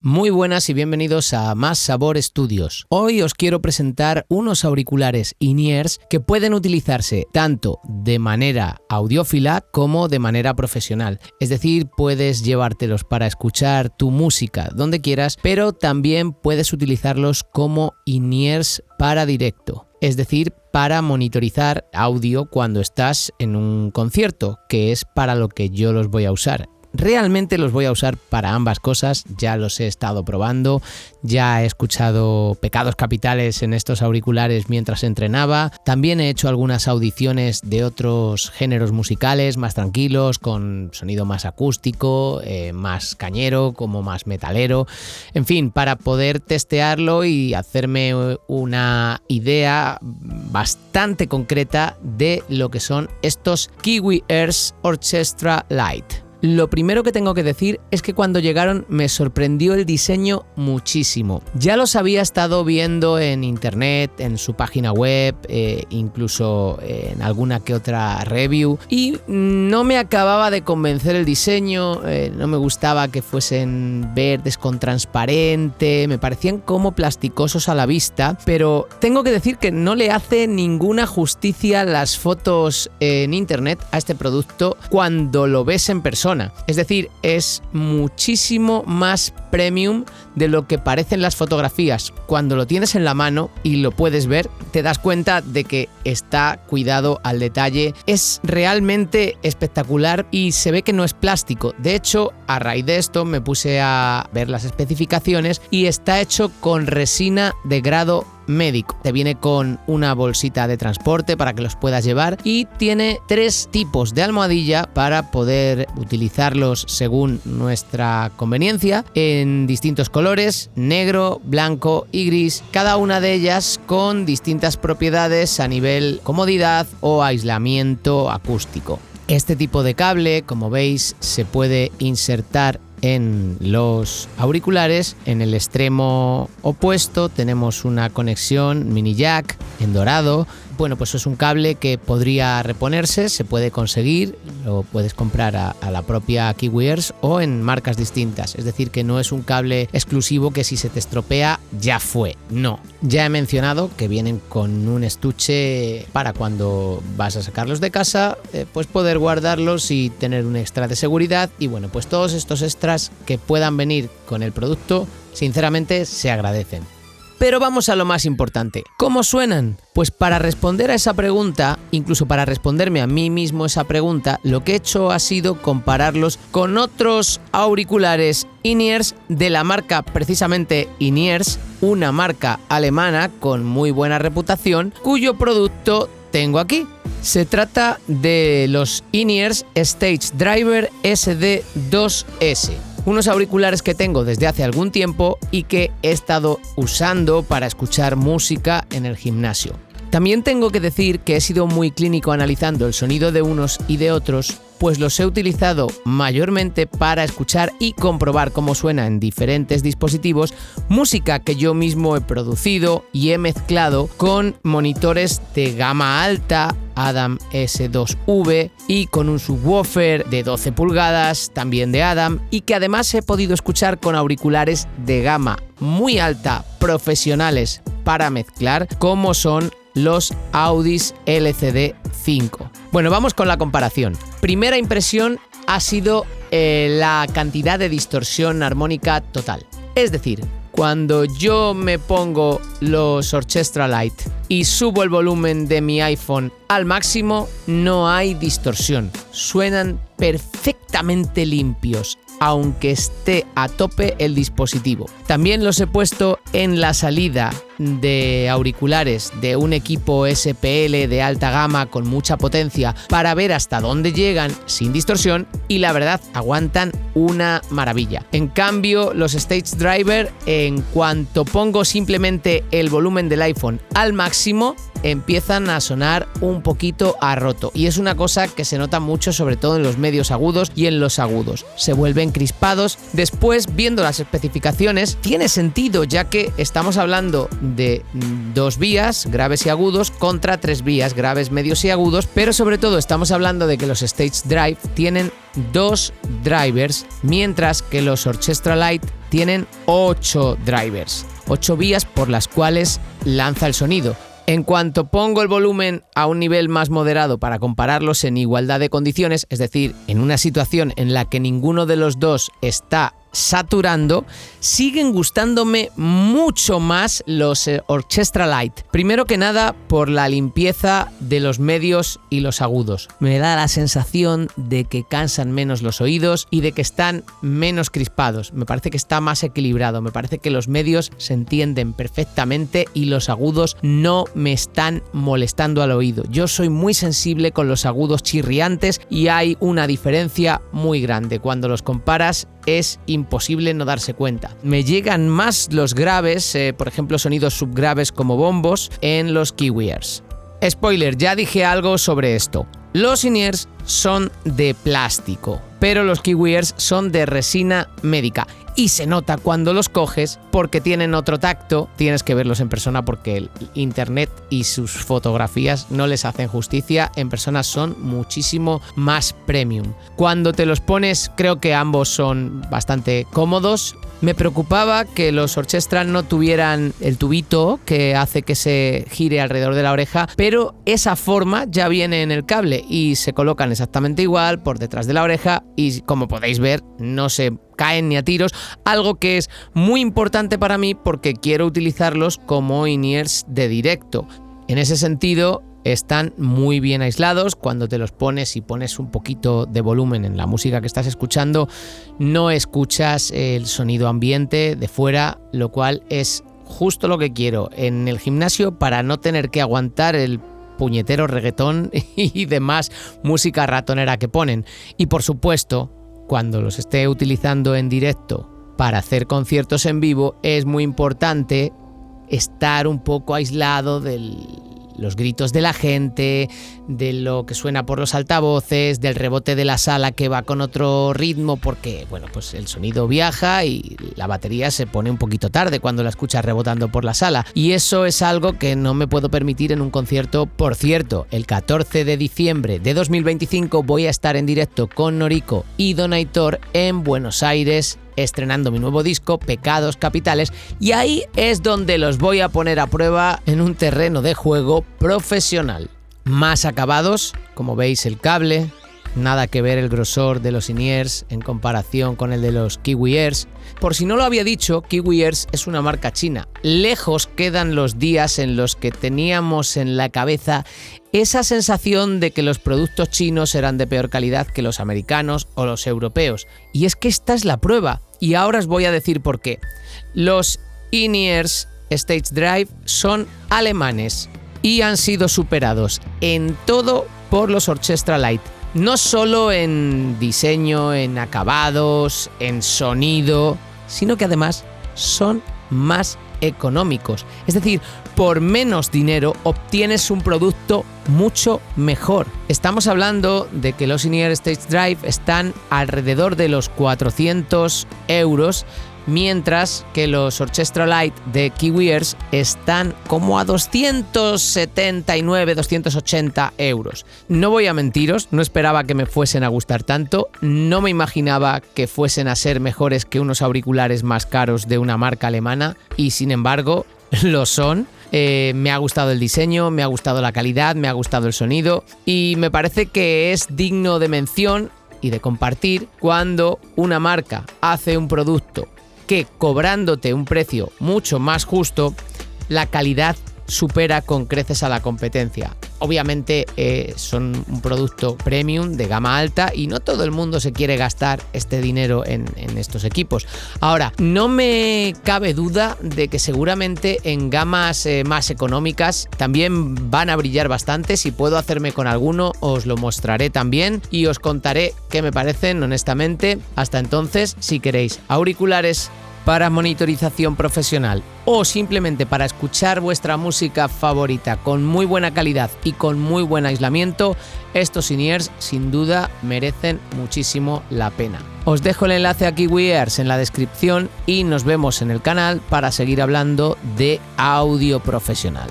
Muy buenas y bienvenidos a Más Sabor Estudios. Hoy os quiero presentar unos auriculares in-ears que pueden utilizarse tanto de manera audiófila como de manera profesional. Es decir, puedes llevártelos para escuchar tu música donde quieras, pero también puedes utilizarlos como in-ears para directo. Es decir, para monitorizar audio cuando estás en un concierto, que es para lo que yo los voy a usar. Realmente los voy a usar para ambas cosas, ya los he estado probando, ya he escuchado pecados capitales en estos auriculares mientras entrenaba, también he hecho algunas audiciones de otros géneros musicales más tranquilos, con sonido más acústico, más cañero, como más metalero, en fin, para poder testearlo y hacerme una idea bastante concreta de lo que son estos Kiwi Ears Orchestra Lite. Lo primero que tengo que decir es que cuando llegaron me sorprendió el diseño muchísimo. Ya los había estado viendo en internet, en su página web, incluso en alguna que otra review, y no me acababa de convencer el diseño, no me gustaba que fuesen verdes con transparente, me parecían como plasticosos a la vista, pero tengo que decir que no le hace ninguna justicia las fotos en internet a este producto cuando lo ves en persona. Es decir, es muchísimo más premium de lo que parecen las fotografías. Cuando lo tienes en la mano y lo puedes ver, te das cuenta de que está cuidado al detalle. Es realmente espectacular y se ve que no es plástico. De hecho, a raíz de esto me puse a ver las especificaciones y está hecho con resina de grado médico. Te viene con una bolsita de transporte para que los puedas llevar y tiene 3 tipos de almohadilla para poder utilizarlos según nuestra conveniencia en distintos colores, negro, blanco y gris, cada una de ellas con distintas propiedades a nivel comodidad o aislamiento acústico. Este tipo de cable, como veis, se puede insertar en los auriculares. En el extremo opuesto tenemos una conexión mini jack en dorado. Bueno, pues es un cable que podría reponerse, se puede conseguir, lo puedes comprar a la propia Kiwi Ears o en marcas distintas. Es decir, que no es un cable exclusivo que si se te estropea ya fue. No, ya he mencionado que vienen con un estuche para cuando vas a sacarlos de casa, pues poder guardarlos y tener un extra de seguridad. Y bueno, pues todos estos extras que puedan venir con el producto, sinceramente se agradecen. Pero vamos a lo más importante. ¿Cómo suenan? Pues para responder a esa pregunta, incluso para responderme a mí mismo esa pregunta, lo que he hecho ha sido compararlos con otros auriculares in-ears de la marca precisamente in-ears, una marca alemana con muy buena reputación, cuyo producto tengo aquí. Se trata de los in-ears Stage Driver SD2S. Unos auriculares que tengo desde hace algún tiempo y que he estado usando para escuchar música en el gimnasio. También tengo que decir que he sido muy clínico analizando el sonido de unos y de otros, pues los he utilizado mayormente para escuchar y comprobar cómo suena en diferentes dispositivos, música que yo mismo he producido y he mezclado con monitores de gama alta, Adam S2V, y con un subwoofer de 12 pulgadas, también de Adam, y que además he podido escuchar con auriculares de gama muy alta, profesionales para mezclar, como son los Audis LCD5. Bueno, vamos con la comparación. Primera impresión ha sido la cantidad de distorsión armónica total. Es decir, cuando yo me pongo los Orchestra Lite y subo el volumen de mi iPhone al máximo, no hay distorsión. Suenan perfectamente limpios, aunque esté a tope el dispositivo. También los he puesto en la salida de auriculares de un equipo SPL de alta gama con mucha potencia para ver hasta dónde llegan sin distorsión y la verdad aguantan una maravilla. En cambio, los Stage Driver, en cuanto pongo simplemente el volumen del iPhone al máximo, empiezan a sonar un poquito a roto y es una cosa que se nota mucho sobre todo en los medios agudos y en los agudos. Se vuelven crispados. Después, viendo las especificaciones, tiene sentido ya que que estamos hablando de 2 vías, graves y agudos, contra 3 vías, graves, medios y agudos, pero sobre todo estamos hablando de que los Stage Drive tienen 2 drivers, mientras que los Orchestra Lite tienen 8 drivers, 8 vías por las cuales lanza el sonido. En cuanto pongo el volumen a un nivel más moderado para compararlos en igualdad de condiciones, es decir, en una situación en la que ninguno de los dos está saturando, siguen gustándome mucho más los Orchestra Lite. Primero que nada por la limpieza de los medios y los agudos. Me da la sensación de que cansan menos los oídos y de que están menos crispados. Me parece que está más equilibrado. Me parece que los medios se entienden perfectamente y los agudos no me están molestando al oído. Yo soy muy sensible con los agudos chirriantes y hay una diferencia muy grande. Cuando los comparas es imposible no darse cuenta. Me llegan más los graves, por ejemplo sonidos subgraves como bombos, en los KiwiEars. Spoiler, ya dije algo sobre esto. Los in-ears son de plástico, pero los KiwiEars son de resina médica. Y se nota cuando los coges porque tienen otro tacto. Tienes que verlos en persona porque el internet y sus fotografías no les hacen justicia. En persona son muchísimo más premium. Cuando te los pones, creo que ambos son bastante cómodos. Me preocupaba que los Orchestra no tuvieran el tubito que hace que se gire alrededor de la oreja, pero esa forma ya viene en el cable y se colocan exactamente igual por detrás de la oreja y, como podéis ver, no se caen ni a tiros, algo que es muy importante para mí porque quiero utilizarlos como in-ears de directo. En ese sentido, están muy bien aislados. Cuando te los pones y pones un poquito de volumen en la música que estás escuchando, no escuchas el sonido ambiente de fuera, lo cual es justo lo que quiero en el gimnasio para no tener que aguantar el puñetero reggaetón y demás música ratonera que ponen. Y por supuesto, cuando los esté utilizando en directo para hacer conciertos en vivo, es muy importante estar un poco aislado de los gritos de la gente, de lo que suena por los altavoces, del rebote de la sala que va con otro ritmo, porque bueno, pues el sonido viaja y la batería se pone un poquito tarde cuando la escuchas rebotando por la sala. Y eso es algo que no me puedo permitir en un concierto. Por cierto, el 14 de diciembre de 2025 voy a estar en directo con Noriko y Don Aitor en Buenos Aires, estrenando mi nuevo disco, Pecados Capitales, y ahí es donde los voy a poner a prueba en un terreno de juego profesional. Más acabados, como veis el cable, nada que ver el grosor de los in-ears en comparación con el de los KiwiEars. Por si no lo había dicho, KiwiEars es una marca china. Lejos quedan los días en los que teníamos en la cabeza esa sensación de que los productos chinos eran de peor calidad que los americanos o los europeos. Y es que esta es la prueba. Y ahora os voy a decir por qué. Los in-ears Stage Drive son alemanes y han sido superados en todo por los Orchestra Lite. No solo en diseño, en acabados, en sonido, sino que además son más económicos. Es decir, por menos dinero obtienes un producto mucho mejor. Estamos hablando de que los in-ear Stage Drive están alrededor de los 400 euros, mientras que los Orchestra Lite de KiwiEars están como a 279, 280 euros. No voy a mentiros, no esperaba que me fuesen a gustar tanto, no me imaginaba que fuesen a ser mejores que unos auriculares más caros de una marca alemana, y sin embargo lo son. Me ha gustado el diseño, me ha gustado la calidad, me ha gustado el sonido y me parece que es digno de mención y de compartir cuando una marca hace un producto que, cobrándote un precio mucho más justo, la calidad supera con creces a la competencia. Obviamente son un producto premium de gama alta y no todo el mundo se quiere gastar este dinero en estos equipos. Ahora, no me cabe duda de que seguramente en gamas más económicas también van a brillar bastante. Si puedo hacerme con alguno, os lo mostraré también y os contaré qué me parecen honestamente. Hasta entonces, si queréis auriculares para monitorización profesional o simplemente para escuchar vuestra música favorita con muy buena calidad y con muy buen aislamiento, estos in-ears sin duda merecen muchísimo la pena. Os dejo el enlace a Kiwi Ears en la descripción y nos vemos en el canal para seguir hablando de audio profesional.